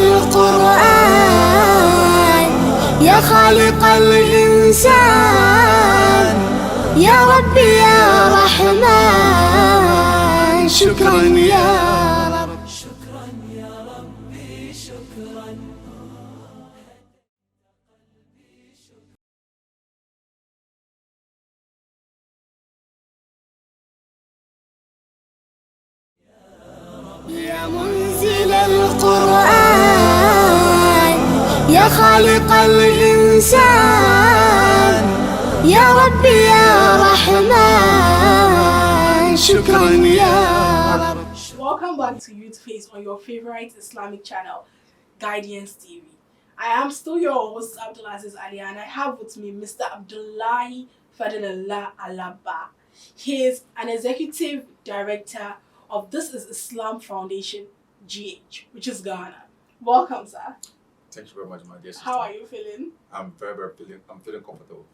القرآن يا خالق الإنسان يا ربي يا رحمن شكرا يا رب شكرا يا ربي شكرا يا منزل القرآن يا خالق الإنسان يا ربي يا رحمن شكرا يا رب. Welcome back to Youth Face on your favorite Islamic channel, GhTv. I am still your host, ABDUL-AZEEZ, and I have with me Mr. Abdullahi Fadlallah Alaba. He is an executive director of This Is Islam Foundation, GH, which is Ghana. Welcome, sir. Thank you very much, my dear sister. How are you feeling? I'm feeling comfortable.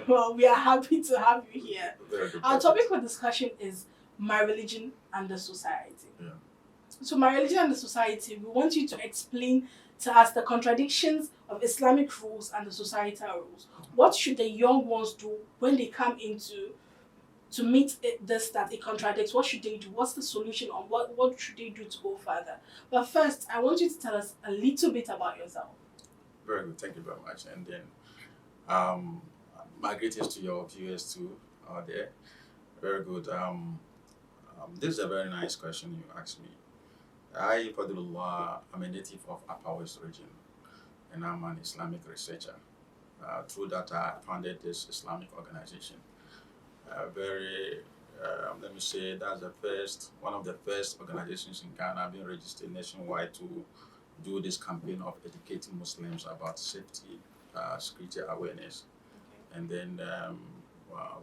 Well, we are happy to have you here. Very good. Our topic for discussion is my religion and the society. Yeah. So my religion and the society, we want you to explain to us the contradictions of Islamic rules and the societal rules. What should the young ones do when they come into to meet this that it contradicts? What should they do? What's the solution, or what should they do to go further? But first, I want you to tell us a little bit about yourself. Very good. Thank you very much. And then my greetings to your viewers too out there. Very good. This is a very nice question you asked me. I, Fadlullah, I'm a native of Upper West region, and I'm an Islamic researcher. Through that, I founded this Islamic organization. Let me say, that's one of the first organizations in Ghana being registered nationwide to do this campaign of educating Muslims about safety, security awareness. And then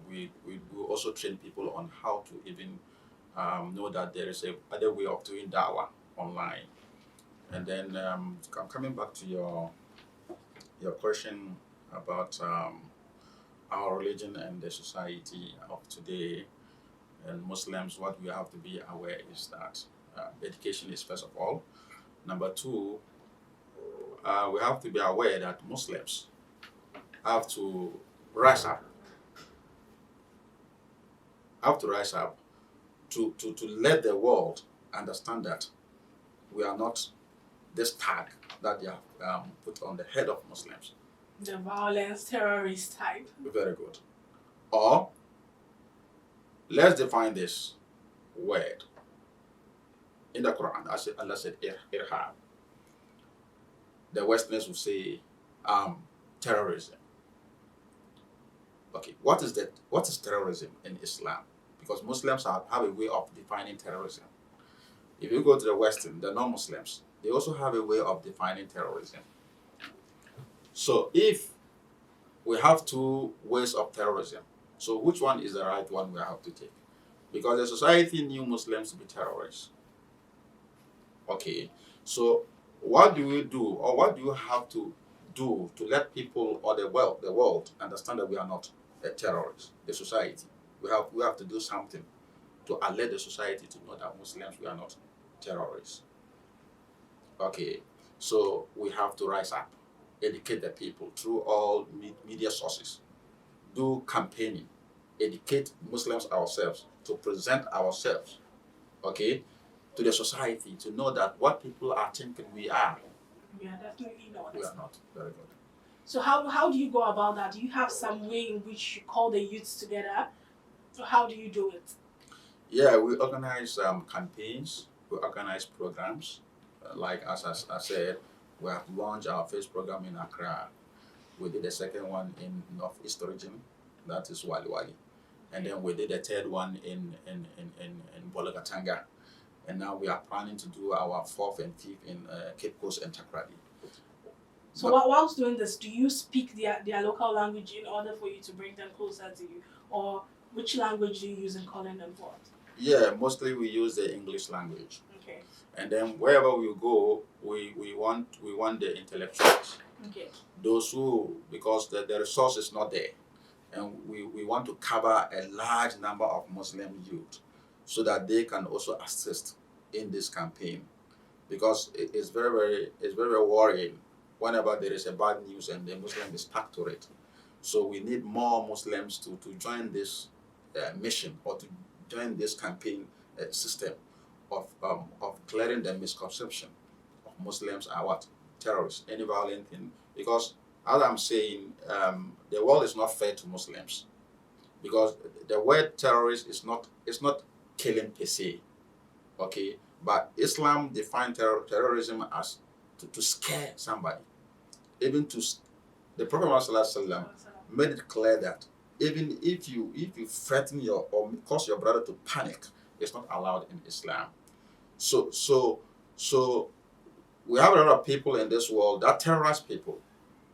we also train people on how to even know that there is other way of doing dawah online. And then I'm coming back to your question about our religion and the society of today and Muslims. What we have to be aware is that education is first of all. Number two, we have to be aware that Muslims have to rise up. To let the world understand that we are not this tag that they have put on the head of Muslims. The violence, terrorist type. Very good. Or, let's define this word. In the Quran, Allah said, irhab. The Westerners will say, terrorism. Okay, what is terrorism in Islam? Because Muslims have a way of defining terrorism. If you go to the Western, the non-Muslims, they also have a way of defining terrorism. So if we have two ways of terrorism, so which one is the right one we have to take? Because the society knew Muslims to be terrorists. Okay, so what do we do, or what do you have to do to let people or the world understand that we are not a terrorist, the society? We have to do something to alert the society to know that Muslims, we are not terrorists. Okay, so we have to rise up, educate the people through all media sources, do campaigning, educate Muslims ourselves, to present ourselves, okay, to the society, to know that what people are thinking we are. We are definitely not. We are not. Very good. So how do you go about that? Do you have some way in which you call the youths together? So how do you do it? Yeah, we organize campaigns, we organize programs. Like as I said, we have launched our first program in Accra. We did the second one in Northeast region, that is Wali Wali. And then we did the third one in Bolagatanga. And now we are planning to do our fourth and fifth in Cape Coast and Takrady. So whilst doing this, do you speak their local language in order for you to bring them closer to you? Or which language do you use in calling them forth? Yeah, mostly we use the English language. Okay. And then wherever we go, we want the intellectuals. Okay. Those who, because the resource is not there. And we want to cover a large number of Muslim youth so that they can also assist in this campaign. because it's very worrying whenever there is a bad news and the Muslim is stuck to it. So we need more Muslims to join this mission, or to join this campaign system of clearing the misconception of Muslims are what? Terrorists, any violent thing. Because as I'm saying, the world is not fair to Muslims, because the word terrorist is not killing per se, okay? But Islam defines terrorism as to scare somebody. Even the Prophet ﷺ made it clear that even if you threaten or cause your brother to panic, it's not allowed in Islam. So we have a lot of people in this world that terrorize people.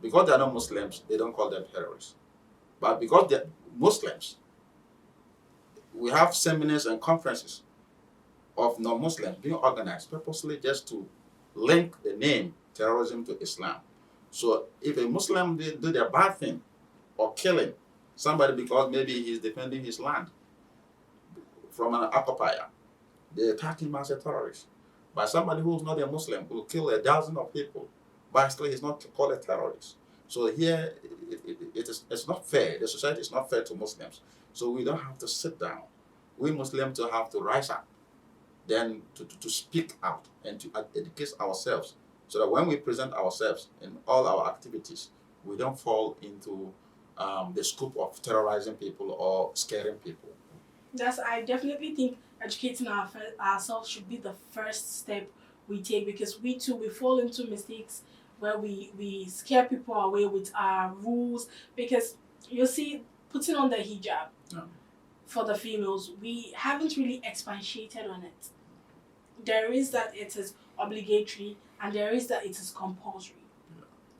Because they are not Muslims, they don't call them terrorists. But because they're Muslims, we have seminars and conferences of non-Muslims being organized purposely just to link the name terrorism to Islam. So if a Muslim do their bad thing, or killing somebody because maybe he's defending his land from an occupier, they attack him as a terrorist. But somebody who's not a Muslim will kill 1,000 of people, but still he's not called a terrorist. So here it's not fair. The society is not fair to Muslims. So we don't have to sit down. We Muslims to have to rise up, then to speak out and to educate ourselves, so that when we present ourselves in all our activities, we don't fall into the scope of terrorizing people or scaring people. I definitely think educating ourselves should be the first step we take, because we fall into mistakes where we scare people away with our rules. Because you see, putting on the hijab for the females, we haven't really expatiated on it. There is that it is obligatory, and there is that it is compulsory.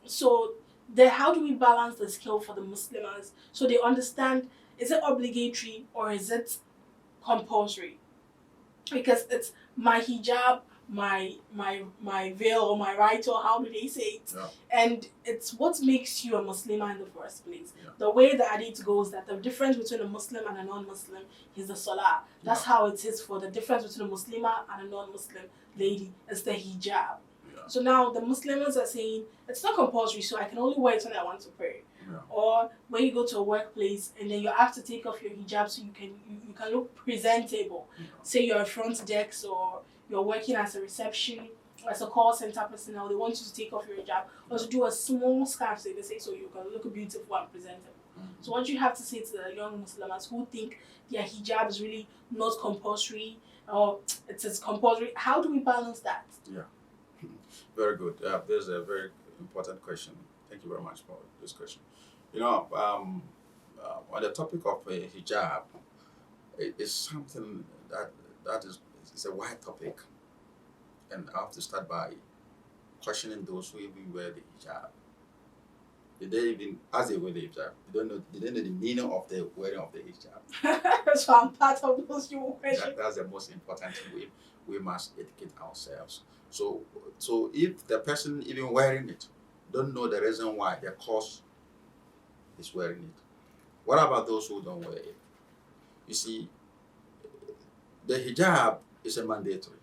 So how do we balance the scale for the Muslims so they understand, is it obligatory or is it compulsory? Because it's my hijab, my veil, or my right, or how do they say it? And it's what makes you a Muslimah in the first place. The way the hadith goes, that the difference between a Muslim and a non-Muslim is the salah. That's how it is for the difference between a Muslimah and a non-Muslim lady. It's the hijab. So now the Muslims are saying it's not compulsory, so I can only wear it when I want to pray. Or when you go to a workplace and then you have to take off your hijab so you can look presentable. Say you're a front desk, or you're working as a reception, as a call center personnel, they want you to take off your hijab or to do a small scarf, so they say, so you can look beautiful and presentable. So what you have to say to the young Muslims who think their hijab is really not compulsory, or it is compulsory, how do we balance that? Very good. This is a very important question. Thank you very much for this question. You know, on the topic of hijab, it is something that is a wide topic, and I have to start by questioning those who even wear the hijab. Did they even, as they wear the hijab, did they know the meaning of the wearing of the hijab? So I'm part of those you question. That's the most important thing. We must educate ourselves. So if the person even wearing it don't know the reason why, the cause is wearing it, what about those who don't wear it? You see, the hijab is a mandatory,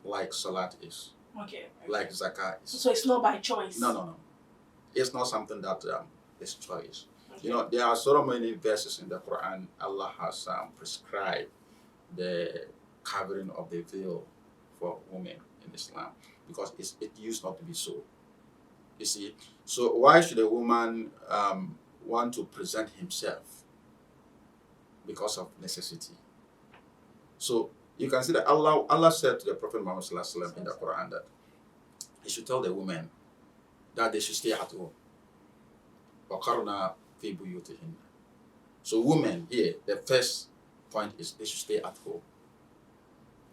like salat is. Okay. Like zakat is. So it's not by choice. No. It's not something that is choice. Okay. You know, there are so many verses in the Quran. Allah has prescribed the covering of the veil for women in Islam, because it used not to be so. You see, so why should a woman want to present himself? Because of necessity. So you can see that Allah said to the Prophet Muhammad ﷺ in the Quran that he should tell the women that they should stay at home. وَقَرْنَا فِي بُيُوتِهِنَّ. So women here, the first point is they should stay at home.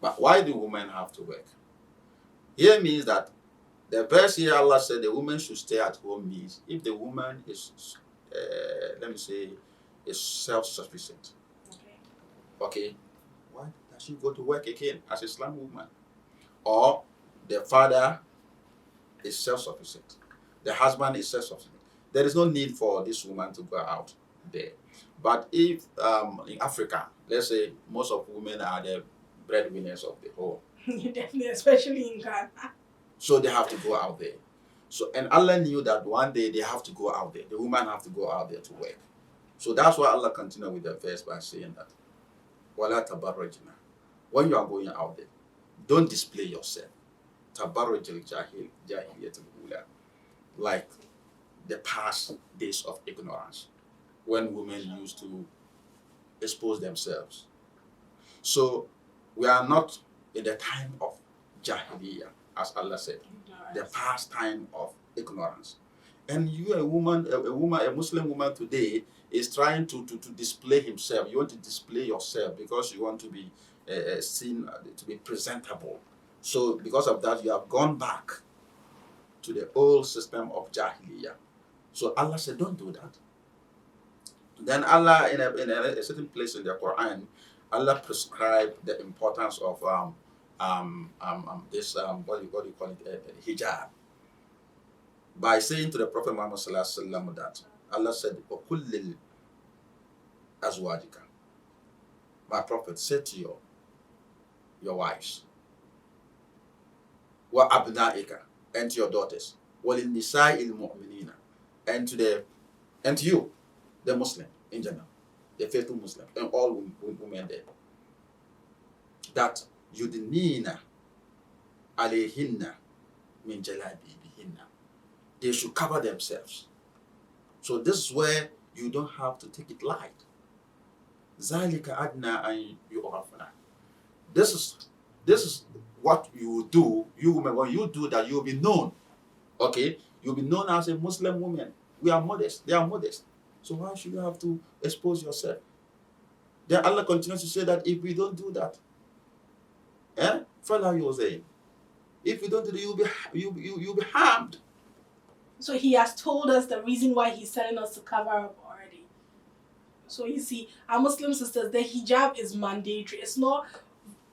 But why do women have to work? Here means that the verse here Allah said the woman should stay at home means if the woman is, is self-sufficient. Okay. Why does she go to work again as a Islam woman? Or the father is self-sufficient. The husband is self-sufficient. There is no need for this woman to go out there. But if in Africa, let's say most of women are the breadwinners of the home, Definitely, especially in Ghana. So they have to go out there. So, and Allah knew that one day they have to go out there. The women have to go out there to work. So that's why Allah continued with the verse by saying that, وَلَا تَبَرَّجْنَا. When you are going out there, don't display yourself. تَبَرَّجِ الْجَاهِلِيَّةِ الْأُولَى. Like the past days of ignorance, when women used to expose themselves. So we are not in the time of Jahiliyyah, as Allah said, the past time of ignorance. And you, a Muslim woman today, is trying to display himself. You want to display yourself because you want to be seen, to be presentable. So because of that, you have gone back to the old system of Jahiliyyah. So Allah said, don't do that. Then Allah, in a certain place in the Quran, Allah prescribed the importance of this what do you call it, hijab, by saying to the Prophet Muhammad sallallahu alaihi wasallam that Allah said, "Okullil azwajika." My Prophet said to your wives, wa abnaika, and to your daughters, walin nisa'il mu'minina, and to you, the Muslim in general, the faithful Muslim, and all women there, that yudnina alayhinna min jalabibihinna. They should cover themselves. So this is where you don't have to take it light. Zalika adna an yu'rafna. This is what you do. You women, when you do that, you'll be known. Okay, you'll be known as a Muslim woman. We are modest. They are modest. So why should you have to expose yourself? Then Allah continues to say that if we don't do that, Fala Yosei, if you don't do that, you'll be harmed. So he has told us the reason why he's telling us to cover up already. So you see, our Muslim sisters, the hijab is mandatory. It's not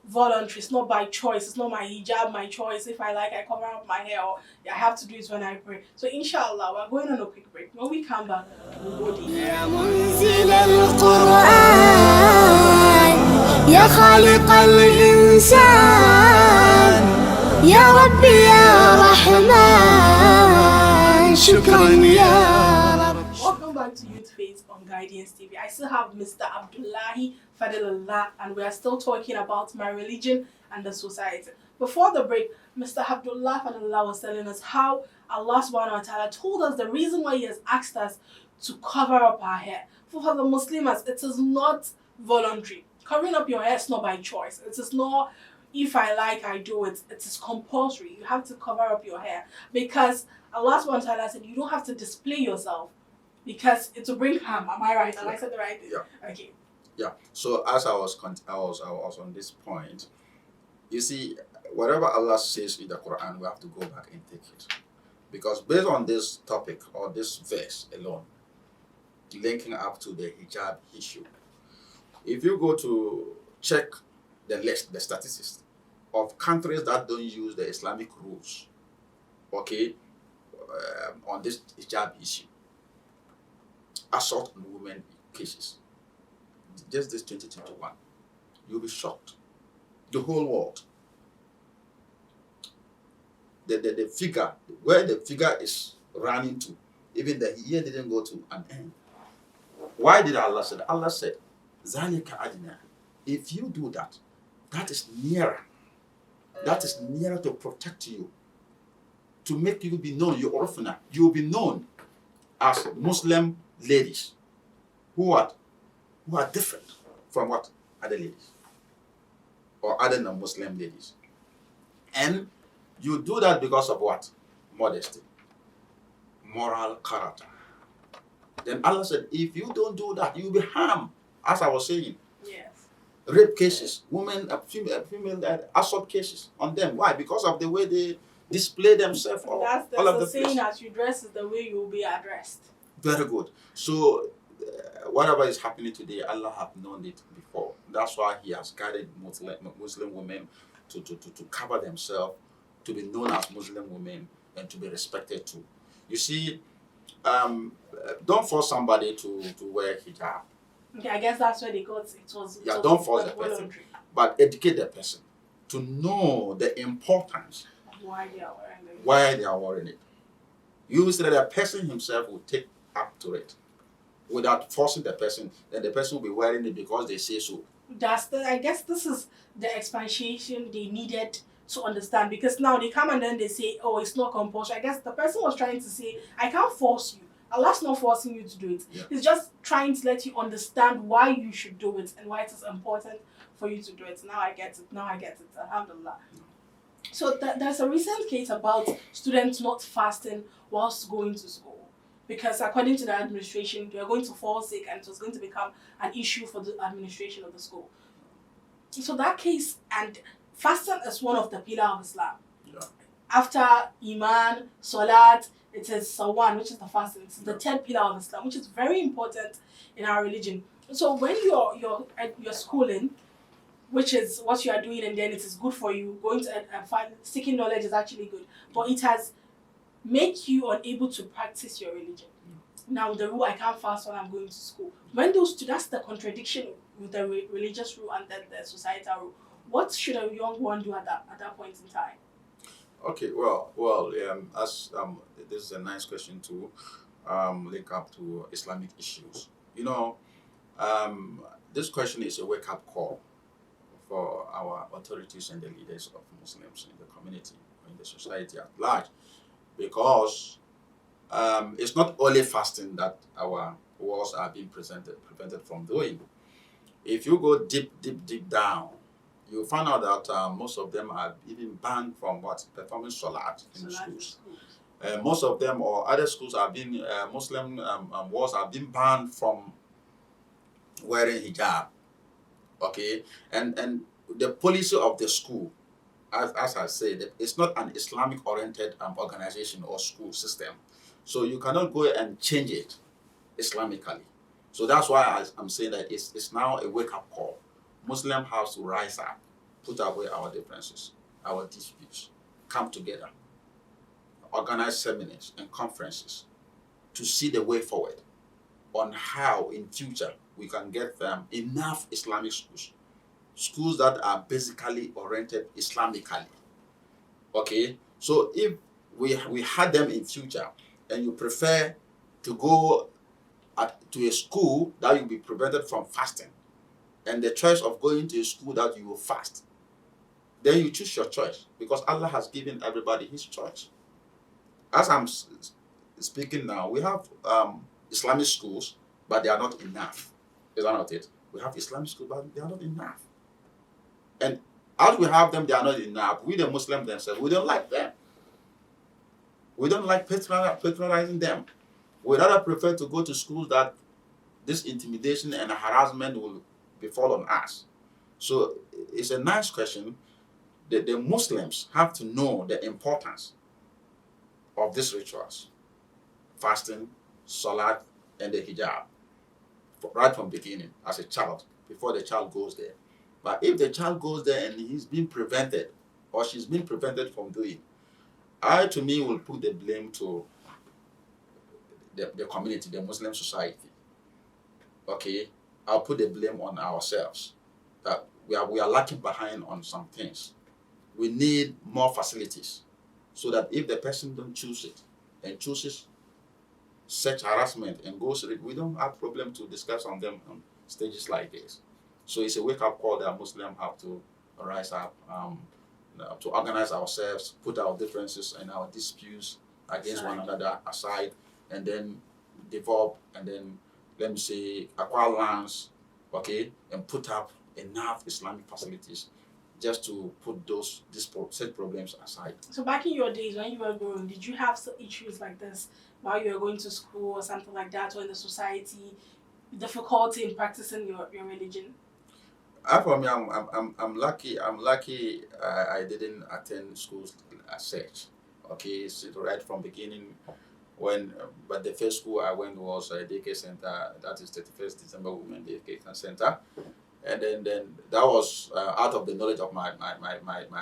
voluntary. It's not by choice. It's not my hijab, my choice. If I like, I cover up my hair, or I have to do it when I pray. So inshallah, we're going on a quick break. When we come back, we'll go deep. يا منزل القرآن يا خالق الإنسان يا ربي يا رحمن شكرا يا رب. Welcome back to Youth Phase on Guidance TV. I still have Mr. Abdullahi Fadilullah, and we are still talking about my religion and the society. Before the break, Mr. Abdullah Fadilullah was telling us how Allah subhanahu wa ta'ala told us the reason why he has asked us to cover up our hair. For the Muslims, it is not voluntary. Covering up your hair is not by choice. It is not, if I like, I do it. It is compulsory. You have to cover up your hair because Allah subhanahu wa ta'ala said you don't have to display yourself because it will bring harm. Am I right? Have I said the right thing? Yeah. Okay. Yeah. So as I was on this point, you see, whatever Allah says in the Quran, we have to go back and take it, because based on this topic or this verse alone, linking up to the hijab issue, if you go to check the list, the statistics of countries that don't use the Islamic rules, okay, on this hijab issue, assault on women cases, just this 2021, you'll be shocked. The whole world. The figure, where the figure is running to, even the year didn't go to an end. Why did Allah say that? Allah said, Zalika adna. If you do that, that is nearer. That is nearer to protect you, to make you be known. You're orphan. You will be known as Muslim ladies who are different from what other ladies or other non-Muslim ladies. And you do that because of what? Modesty, moral character. Then Allah said, if you don't do that, you'll be harmed. As I was saying, Yes. rape cases, women, female assault cases on them. Why? Because of the way they display themselves. That's the saying, as you dress is the way you will be addressed. Very good. So whatever is happening today, Allah have known it before. That's why He has guided Muslim women to cover themselves, to be known as Muslim women, and to be respected too. You see, don't force somebody to wear hijab. Okay, I guess that's where they got it. Was Yeah, don't force the person, but educate the person. to know the importance Why they are wearing it. why they are wearing it. You see that the person himself will take up to it without forcing the person, then the person will be wearing it because they say so. I guess this is the expansion they needed to understand, because now they come and then they say, oh, it's not compulsory. I guess the person was trying to say, I can't force you. Allah's not forcing you to do it. Yeah. He's just trying to let you understand why you should do it and why it is important for you to do it. Now I get it. Alhamdulillah. So there's a recent case about students not fasting whilst going to school, because according to the administration, they are going to fall sick and it was going to become an issue for the administration of the school. So that case, and fasting is one of the pillars of Islam. Yeah. After Iman, Salat, it is Sawan, which is the fasting. It's the third pillar of Islam, which is very important in our religion. So when you're schooling, which is what you are doing, and then it is good for you, going to seeking knowledge is actually good, but it has made you unable to practice your religion. Now the rule, I can't fast when I'm going to school. When that's the contradiction with the religious rule and then the societal rule. What should a young one do at that point in time? Okay, as this is a nice question to link up to Islamic issues. This question is a wake-up call for our authorities and the leaders of Muslims in the community, in the society at large, because it's not only fasting that our wars are being prevented from doing. If you go deep down, you'll find out that most of them are even banned from performing salat in the schools. Most of them or other schools are being Muslim wars are being banned from wearing hijab. Okay, and the policy of the school, as I said, it's not an Islamic-oriented organization or school system, so you cannot go and change it Islamically. So that's why I'm saying that it's now a wake-up call. Muslim have to rise up, put away our differences, our disputes, come together, organize seminars and conferences to see the way forward on how in future we can get them enough Islamic schools that are basically oriented Islamically. Okay, so if we had them in future and you prefer to go to a school that you'll be prevented from fasting, and the choice of going to a school that you will fast, then you choose your choice, because Allah has given everybody his choice. As I'm speaking now, we have Islamic schools, but they are not enough. Is that not it? We have Islamic schools, but they are not enough. And as we have them, they are not enough. We, the Muslims themselves, we don't like them. We don't like patronizing them. We rather prefer to go to schools that this intimidation and harassment will befall on us. So it's a nice question. The Muslims have to know the importance of these rituals: fasting, salat, and the hijab, right from beginning as a child, before the child goes there. But if the child goes there and he's been prevented or she's been prevented from doing, to me, will put the blame to the community, the Muslim society. Okay, I'll put the blame on ourselves, that we are lacking behind on some things. We need more facilities, so that if the person don't choose it and chooses such harassment and goes, we don't have problem to discuss on them on stages like this. So it's a wake-up call that Muslims have to rise up, to organize ourselves, put our differences and our disputes against one another aside, and then develop, and then, let me say, acquire lands, okay, and put up enough Islamic facilities just to put set problems aside. So back in your days when you were growing, did you have some issues like this while you were going to school or something like that, or in the society, difficulty in practicing your religion? For me, I'm lucky. I didn't attend schools as such. Okay, so right from beginning, but the first school I went was a daycare center. That is 31st December Women Daycare Center, and then that was out of the knowledge of my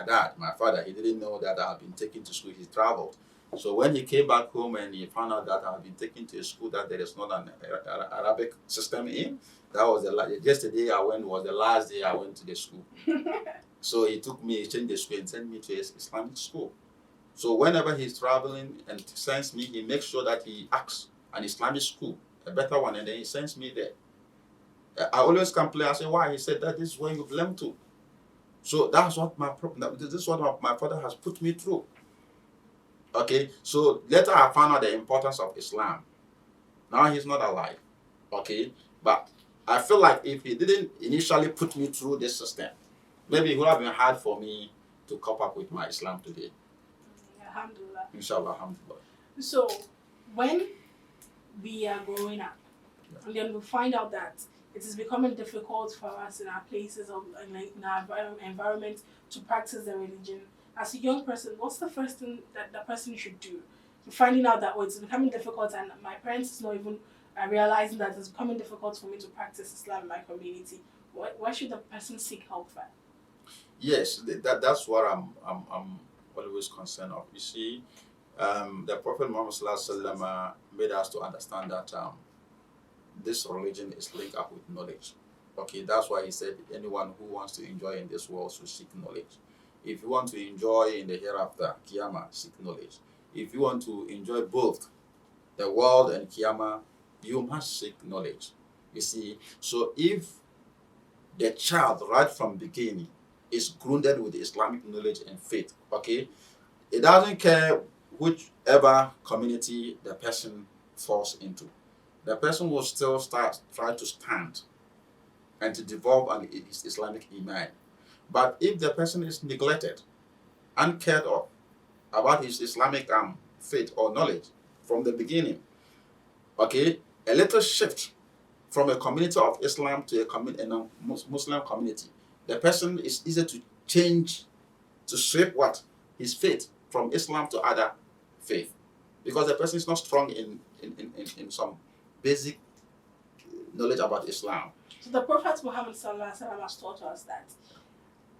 dad, my father. He didn't know that I had been taken to school. He traveled, So when he came back home and he found out that I had been taken to a school that there is not an Arabic system in, that was yesterday I went was the last day I went to the school. So he took me, he changed the school and sent me to an Islamic school. So whenever he's traveling and sends me, he makes sure that he asks an Islamic school, a better one, and then he sends me there. I always complain. I say, why? He said that this is where you've learned to. So that's what this is what my father has put me through. Okay, so later I found out the importance of Islam. Now he's not alive. Okay, but I feel like if he didn't initially put me through this system, maybe it would have been hard for me to cope up with my Islam today. Alhamdulillah. Inshallah, alhamdulillah. So when we are growing up, and then we find out that it is becoming difficult for us in our places of in our environment to practice the religion. As a young person, what's the first thing that the person should do? Finding out that it's becoming difficult, and my parents is not even realizing that it's becoming difficult for me to practice Islam in my community. Why should the person seek help for? Yes, that's what I'm always concerned of. You see, the Prophet Muhammad ﷺ made us to understand that this religion is linked up with knowledge. Okay, that's why he said anyone who wants to enjoy in this world should seek knowledge. If you want to enjoy in the hereafter, Qiyamah, seek knowledge. If you want to enjoy both the world and Qiyamah, you must seek knowledge. You see, so if the child right from beginning is grounded with Islamic knowledge and faith, okay, it doesn't care whichever community the person falls into. The person will still try to stand and to develop an Islamic iman. But if the person is neglected, uncared of about his Islamic faith or knowledge from the beginning, okay, a little shift from a community of Islam to a Muslim community, the person is easy to change, to shape what? His faith from Islam to other faith. Because the person is not strong in some basic knowledge about Islam. So the Prophet Muhammad ﷺ has taught us that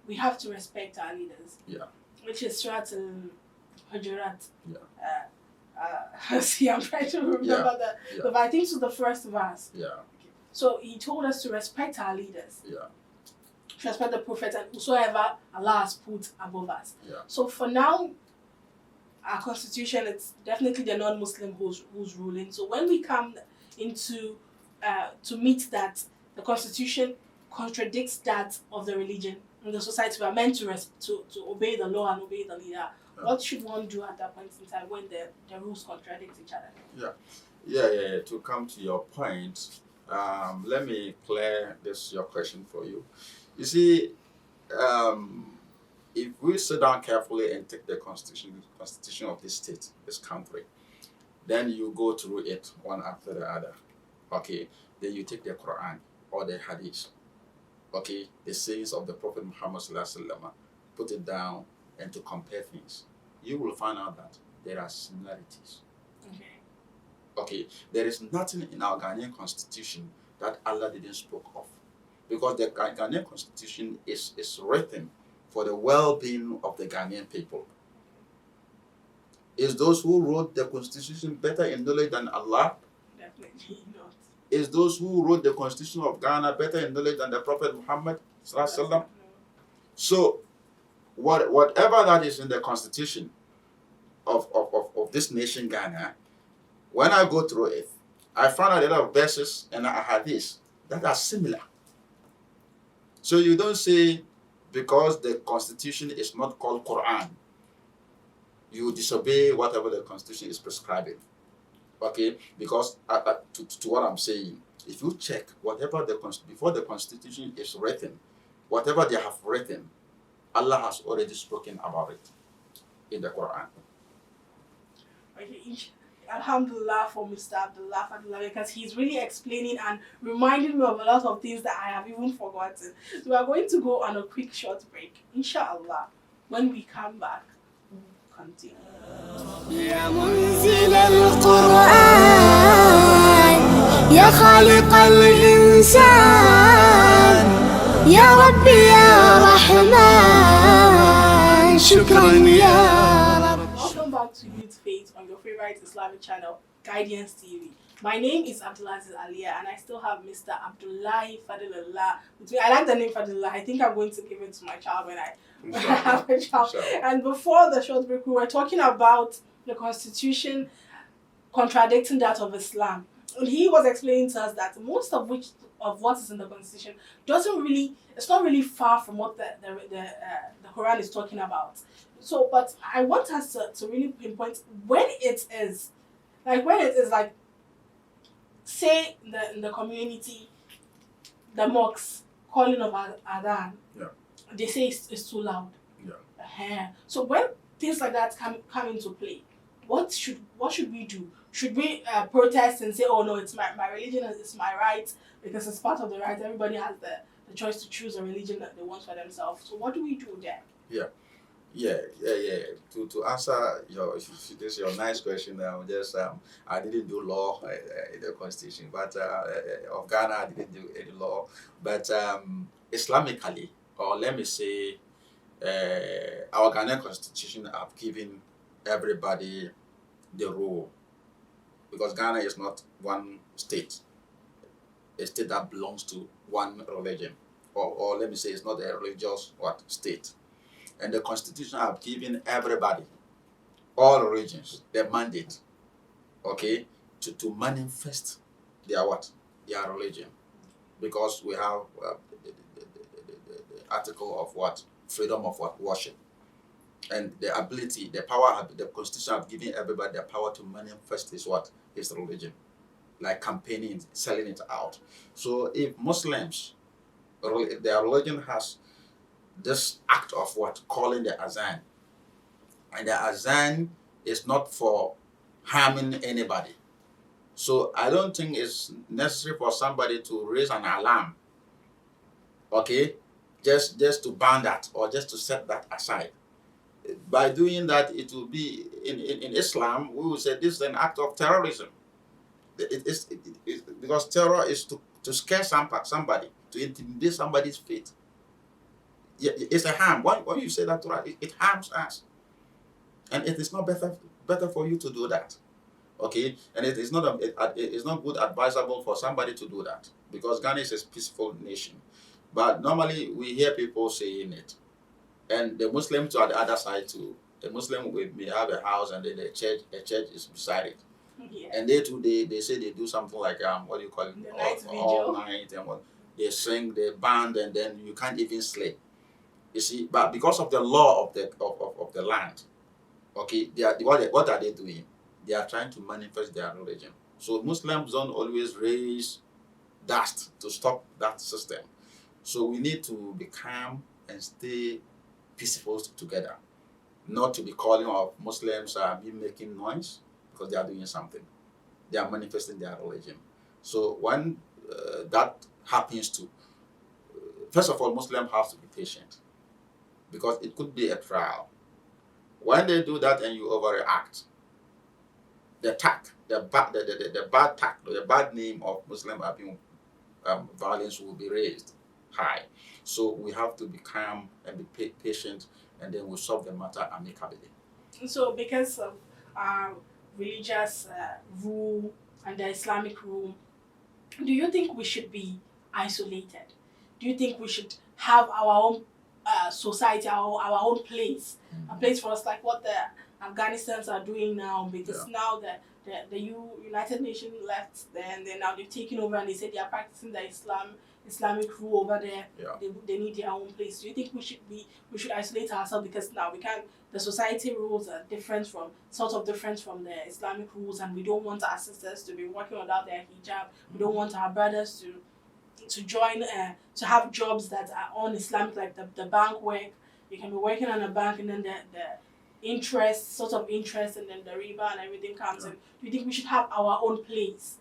we have to respect our leaders. Yeah. Which is Surah Al-Hujurat. Yeah. See, I'm trying to remember but I think it's the first verse. Yeah. So he told us to respect our leaders. Yeah. To respect the Prophet and whosoever Allah has put above us. Yeah. So for now, our constitution, it's definitely the non-Muslim who's ruling. So when we come into to meet that the constitution contradicts that of the religion in the society, we are meant to obey the law and obey the leader. What should one do at that point in time when the rules contradict each other? Yeah. To come to your point, let me clear your question for you. You see, if we sit down carefully and take the constitution of this state, this country, then you go through it one after the other. Okay, then you take the Quran or the Hadith. Okay, the sayings of the Prophet Muhammad ﷺ, put it down and to compare things. You will find out that there are similarities. Okay, there is nothing in our Ghanaian constitution that Allah didn't speak of. Because the Ghanaian constitution is written for the well-being of the Ghanaian people. Is those who wrote the constitution better in knowledge than Allah? Definitely not. Is those who wrote the constitution of Ghana better in knowledge than the Prophet Muhammad ﷺ? So, whatever that is in the constitution of this nation, Ghana, when I go through it, I find out a lot of verses and hadiths that are similar. So you don't say because the constitution is not called Quran, you disobey whatever the constitution is prescribing. Okay, because to what I'm saying, if you check whatever before the constitution is written, whatever they have written, Allah has already spoken about it in the Quran. Okay, Alhamdulillah for Mr. Abdullah because he's really explaining and reminding me of a lot of things that I have even forgotten. So we are going to go on a quick short break. Inshallah, when we come back, we'll continue. يا منزل القرآن يا خالق الإنسان يا ربي يا رحمن شكرا يا رب. Welcome back to GhTv. faith on your favorite Islamic channel, Guidance TV. My name is ABDUL-AZEEZ, and I still have Mr. Abdullahi Fadilullah with me. I like the name Fadilullah. I think I'm going to give it to my child when I have a child. And before the short break, we were talking about the constitution contradicting that of Islam. And he was explaining to us that most of what is in the constitution it's not really far from what the Quran is talking about. So, but I want us to really pinpoint when it is like, say in the community, the mosques calling of Adhan, they say it's too loud. So when things like that come into play, what should we do? Should we protest and say, oh no, it's my religion, it's my right, because it's part of the right. Everybody has the choice to choose a religion that they want for themselves. So what do we do there? To answer your nice question, I didn't do law in the constitution, but of Ghana I didn't do any law. But Islamically, or let me say, our Ghanaian constitution have given everybody the role, because Ghana is not one state, a state that belongs to one religion, or let me say it's not a religious state. And the constitution have given everybody, all religions, the mandate, to manifest their religion, because we have the article of freedom of worship, and the ability, the power, the constitution have given everybody the power to manifest his religion, like campaigning, selling it out. So if Muslims, their religion has this act of calling the azan, and the azan is not for harming anybody. So I don't think it's necessary for somebody to raise an alarm, just to ban that, or just to set that aside. By doing that, it will be in Islam, we will say this is an act of terrorism. It's because terror is to scare somebody, to intimidate somebody's faith. It's a harm. When you say that, it harms us, and it is not better for you to do that, And it is not good advisable for somebody to do that, because Ghana is a peaceful nation. But normally we hear people saying it, and the Muslim to the other side too. The Muslim may have a house, and then a church is beside it. And they say they do something like what do you call it? All night, and they sing, they band, and then you can't even sleep. You see, but because of the law of the land, what are they doing? They are trying to manifest their religion. So Muslims don't always raise dust to stop that system. So we need to be calm and stay peaceful together, not to be calling of Muslims be making noise, because they are doing something. They are manifesting their religion. So when that happens first of all, Muslims have to be patient, because it could be a trial. When they do that and you overreact, the bad name of Muslim violence will be raised high. So we have to be calm and be patient, and then we'll solve the matter amicably. So because of religious rule and the Islamic rule, do you think we should be isolated? Do you think we should have our own society, our own place, a place for us, like what the Afghanistans are doing now? Because now the United Nations left there, and then now they've taken over, and they said they are practicing the Islamic rule over there. They need their own place. Do you think we should isolate ourselves, because now we can't? The society rules are different from the Islamic rules, and we don't want our sisters to be working without their hijab. We don't want our brothers to join to have jobs that are un-Islamic, like the bank work. You can be working on a bank, and then the interest, and then the riba and everything comes in. Do you think we should have our own place?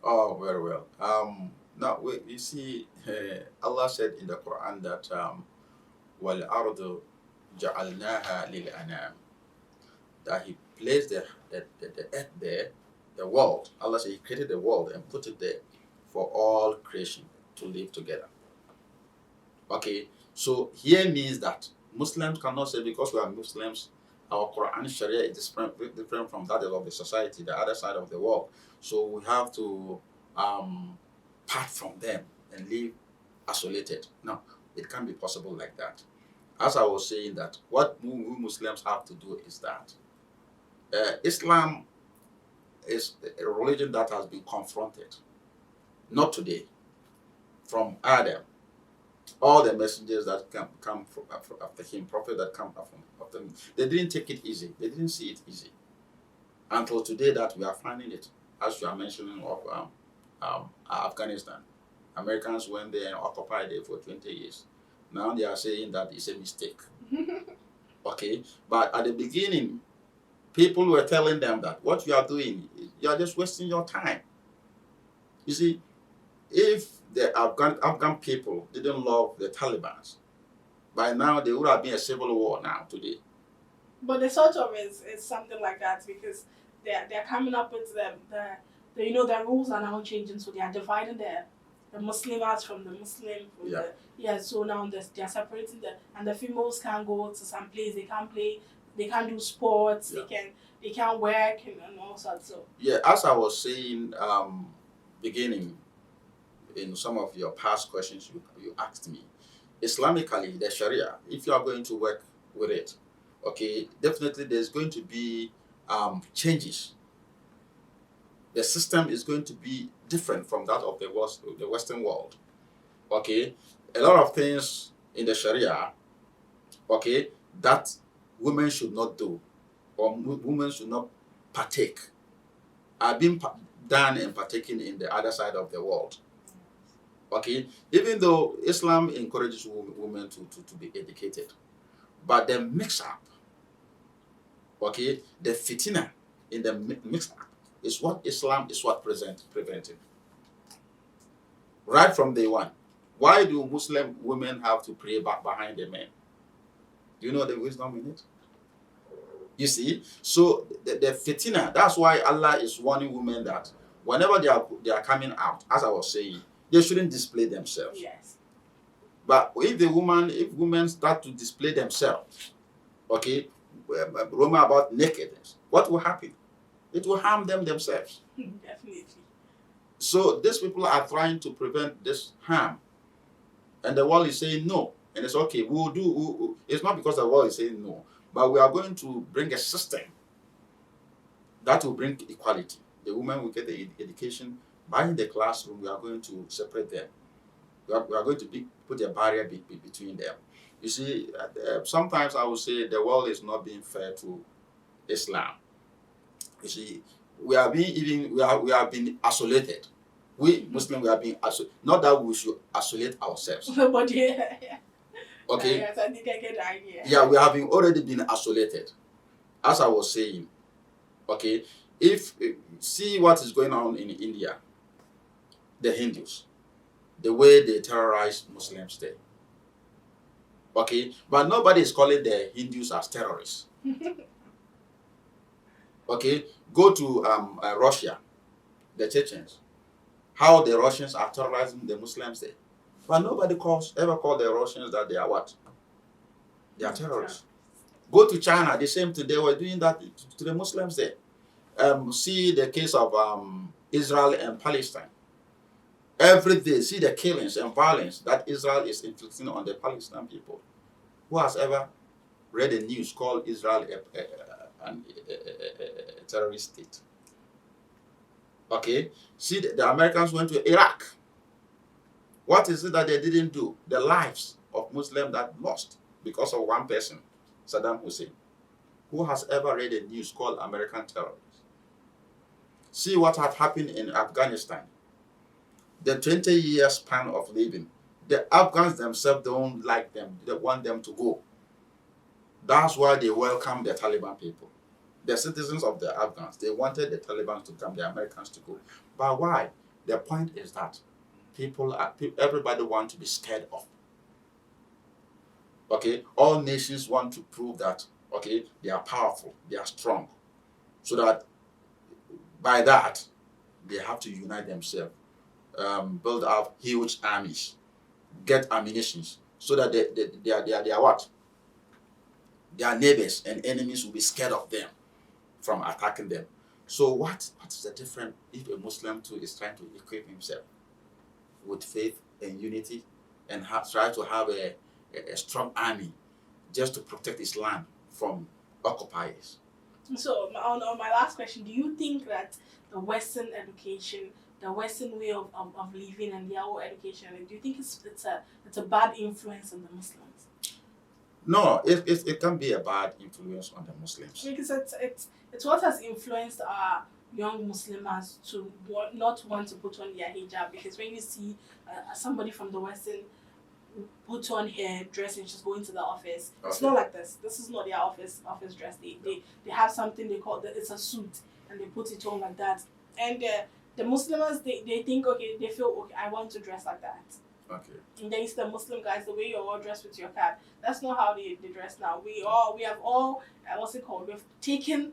Oh, very well. Now you see, Allah said in the Quran that وَالْأَرْضُ جَعَلْنَاهَا لِلْأَنَامِ, that He placed the earth there, the world. Allah said He created the world and put it there for all creation to live together. So here means that Muslims cannot say, because we are Muslims, Our Quran Sharia is different from that of the society, the other side of the world. So we have to part from them and live isolated. No, it can't be possible like that. As I was saying, that what we Muslims have to do is that Islam is a religion that has been confronted, not today, from Adam. All the messengers that come from after him, prophet that come after him, they didn't take it easy. They didn't see it easy until today that we are finding it. As you are mentioning of Afghanistan, Americans went there and occupied it for 20 years. Now they are saying that it's a mistake. Okay, but at the beginning, people were telling them that what you are doing, you are just wasting your time. You see, if the Afghan people didn't love the Taliban, by now there would have been a civil war now today. But the sort of is something like that, because they're coming up with the rules are now changing, so they are dividing the Muslims from the Muslim. So now they're separating and the females can't go to some place, they can't play, they can't do sports, they can't work and all sorts. So yeah, as I was saying, beginning in some of your past questions you asked me, Islamically, the Sharia, if you are going to work with it, okay, definitely there's going to be changes. The system is going to be different from that of the Western world. Okay, a lot of things in the Sharia, okay, that women should not do or women should not partake are being done and partaken in the other side of the world. Okay, even though Islam encourages women to be educated, but the mix-up, okay, the fitina in the mix-up is what Islam is preventing. Right from day one. Why do Muslim women have to pray back behind the men? Do you know the wisdom in it? You see, so the fitina, that's why Allah is warning women that whenever they are coming out, as I was saying, they shouldn't display themselves. Yes. But if women start to display themselves, okay, rumor about nakedness, what will happen? It will harm them themselves. Definitely. So these people are trying to prevent this harm. And the world is saying no. And it's okay, it's not because the world is saying no, but we are going to bring a system that will bring equality. The women will get the education. By in the classroom, we are going to separate them. We are going to put a barrier between them. You see, sometimes I would say the world is not being fair to Islam. You see, we have been isolated. We Muslims, we are being isolated. Not that we should isolate ourselves. But yeah. Okay. Yes, I think I get the idea. Yeah, we have already been isolated. As I was saying, okay, see what is going on in India, the Hindus, the way they terrorize Muslims there. Okay, but nobody is calling the Hindus as terrorists. Okay, go to Russia, the Chechens, how the Russians are terrorizing the Muslims there. But nobody ever called the Russians that they are what? They are terrorists. Go to China, the same thing, they were doing that to the Muslims there. See the case of Israel and Palestine. Every day, see the killings and violence that Israel is inflicting on the Palestinian people. Who has ever read a news called Israel a terrorist state? Okay, see the Americans went to Iraq. What is it that they didn't do? The lives of Muslims that lost because of one person, Saddam Hussein. Who has ever read a news called American terrorists? See what had happened in Afghanistan. The 20-year span of living. The Afghans themselves don't like them. They want them to go. That's why they welcome the Taliban people. The citizens of the Afghans, they wanted the Taliban to come, the Americans to go. But why? The point is that everybody wants to be scared of. Okay, all nations want to prove that, okay, they are powerful, they are strong. So that by that, they have to unite themselves, build up huge armies, get ammunition, so that they are what? their neighbors and enemies will be scared of them from attacking them. So what is the difference if a Muslim too is trying to equip himself with faith and unity and try to have a strong army just to protect his land from occupiers? So on my last question, do you think that the Western education, the Western way of living and their own education, do you think it's a bad influence on the Muslims? No, it can be a bad influence on the Muslims. Because it's what has influenced our young Muslims to not want to put on their hijab. Because when you see somebody from the Western put on her dress and just go into the office, it's not like this. This is not their office dress. They have something they call it's a suit, and they put it on like that. And the Muslims they think, okay, they feel, okay, I want to dress like that. Okay. And then it's the Muslim guys, the way you're all dressed with your cap. That's not how they dress now. We have all what's it called? We've taken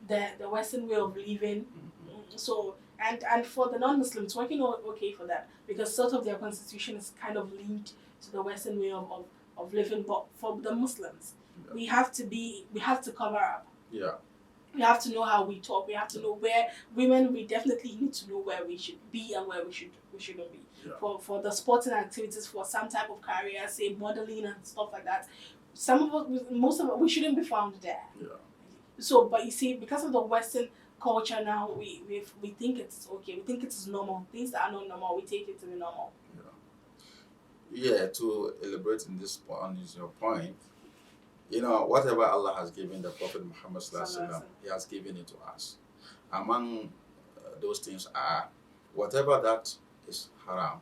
the Western way of living. Mm-hmm. So and for the non-Muslims, working okay for them because sort of their constitution is kind of linked to the Western way of living. But for the Muslims, we have to cover up. Yeah. We have to know how we talk. We have to know where women. We definitely need to know where we should be and where we shouldn't be. Yeah. For the sporting activities, for some type of career, say modeling and stuff like that. Some of us, most of us, we shouldn't be found there. Yeah. So, but you see, because of the Western culture now, we think it's okay. We think it's normal. Things that are not normal, we take it to be normal. Yeah. To elaborate on your point, whatever Allah has given the Prophet Muhammad ﷺ, He has given it to us. Among those things are whatever that is haram,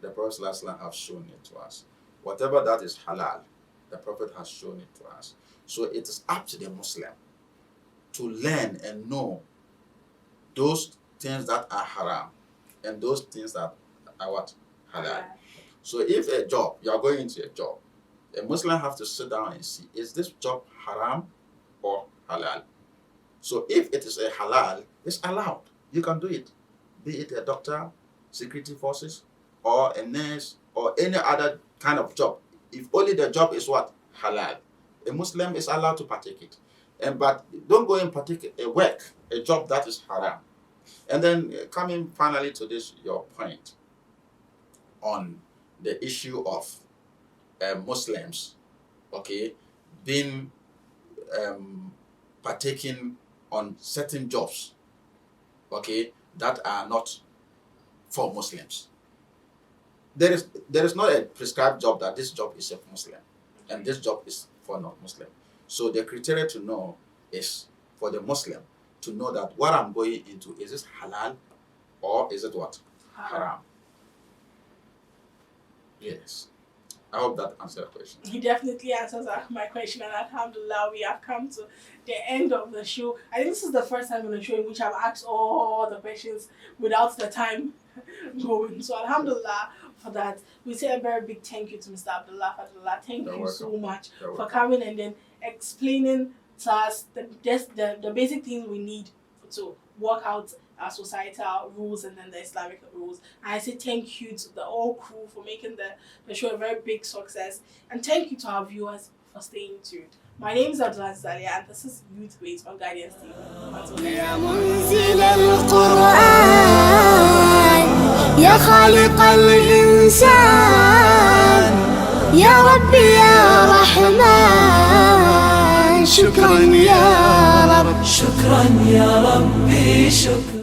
the Prophet ﷺ has shown it to us. Whatever that is halal, the Prophet has shown it to us. So it is up to the Muslim to learn and know those things that are haram and those things that are what? Halal. So if you are going into a job, a Muslim have to sit down and see, is this job haram or halal? So if it is a halal, it's allowed. You can do it. Be it a doctor, security forces, or a nurse, or any other kind of job. If only the job is what? Halal. A Muslim is allowed to partake it. But don't go and partake a job that is haram. And then coming finally to this, your point on the issue of Muslims, being partaking on certain jobs, that are not for Muslims. There is not a prescribed job that this job is a Muslim and this job is for non-Muslim. So the criteria to know is for the Muslim to know that what I'm going into, is this halal or is it what? Haram. Yes. I hope that answers the question. He definitely answers my question, and alhamdulillah, we have come to the end of the show. I think this is the first time in the show in which I've asked all the questions without the time going. So alhamdulillah for that. We say a very big thank you to Mr. Abdullah. Thank you so much for coming and then explaining to us the basic things we need to work out our societal rules and then the Islamic rules. And I say thank you to the whole crew for making the show a very big success. And thank you to our viewers for staying tuned. My name is ABDUL-AZEEZ and this is GhTv on Guardians TV. يا منزل القرآن يا خالق الإنسان يا ربي يا رحمن شكرا يا رب شكرا يا ربي شكرا